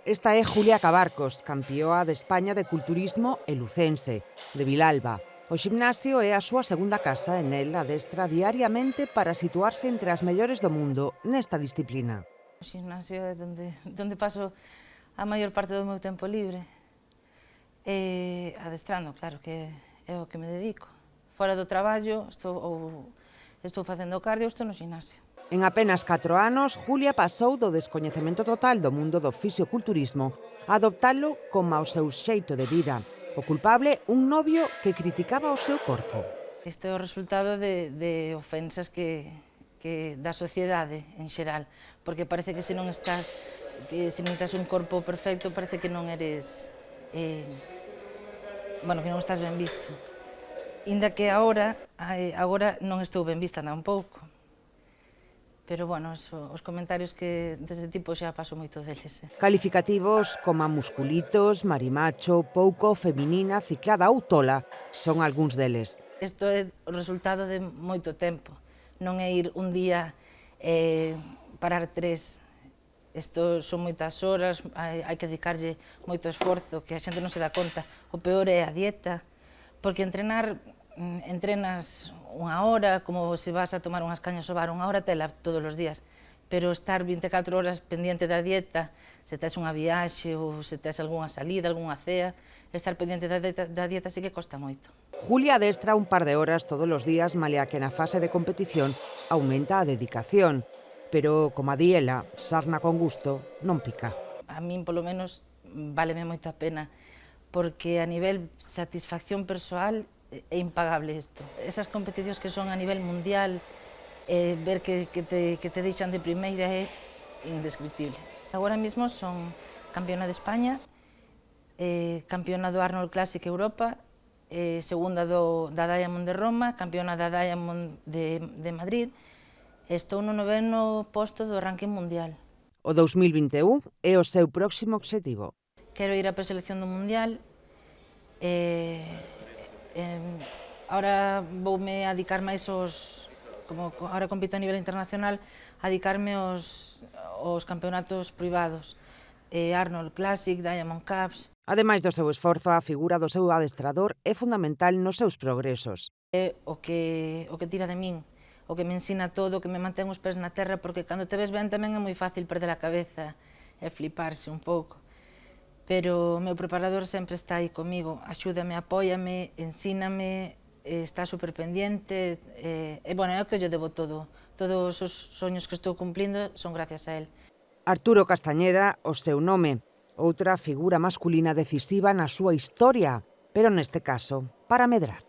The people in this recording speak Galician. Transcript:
Esta é Julia Cabarcos, campioa de España de culturismo e lucense, de Vilalba. O gimnasio é a súa segunda casa e nel adestra diariamente para situarse entre as mellores do mundo nesta disciplina. O gimnasio é donde paso a maior parte do meu tempo libre. Adestrando, claro, que é o que me dedico. Fora do traballo, estou facendo cardio, estou no gimnasio. En apenas 4 anos, Julia pasou do descoñecemento total do mundo do fisioculturismo a adoptalo como o seu xeito de vida. O culpable, un novio que criticaba o seu corpo. Este é o resultado de ofensas que da sociedade en xeral, porque parece que se non estás un corpo perfecto, parece que non eres, que non estás ben visto. Inda que agora non estou ben vista tampouco. Pero, os comentarios dese tipo xa paso moito deles. Calificativos como musculitos, marimacho, pouco, feminina, ciclada ou tola son algúns deles. Isto é o resultado de moito tempo. Non é ir un día, parar 3. Isto son moitas horas, hai que dedicarlle moito esforzo, que a xente non se dá conta. O peor é a dieta, porque entrenas unha hora, como se vas a tomar unhas cañas ao bar, unha hora tela todos os días, pero estar 24 horas pendiente da dieta, se tes unha viaxe ou se tes algunha salida, algunha cea, estar pendiente da dieta sí que costa moito. Julia adestra un par de horas todos os días, malia que na fase de competición aumenta a dedicación, pero, como a diela, sarna con gusto non pica. A min, polo menos, váleme moito a pena, porque a nivel satisfacción persoal é impagable isto. Esas competicións que son a nivel mundial, ver que te deixan de primeira é indescriptible. Agora mesmo son campeona de España, campeona do Arnold Classic Europa, segunda da Diamond de Roma, campeona da Diamond de Madrid, estou no 9º posto do ranking mundial. O 2021 é o seu próximo obxectivo. Quero ir á preselección do mundial. Ahora voume a dedicar máis como ahora compito a nivel internacional, a dedicarme aos campeonatos privados, Arnold Classic, Diamond Cups. Ademais do seu esforzo, a figura do seu adestrador é fundamental nos seus progresos. É o que tira de min, o que me ensina todo, o que me mantén os pés na terra, porque cando te ves ben tamén é moi fácil perder a cabeza e fliparse un pouco. Pero o meu preparador sempre está aí comigo, axúdame, apóiame, ensíname, está super pendiente, é o que yo debo todo. Todos os soños que estou cumplindo son gracias a él. Arturo Castañeda, o seu nome, outra figura masculina decisiva na súa historia, pero neste caso, para medrar.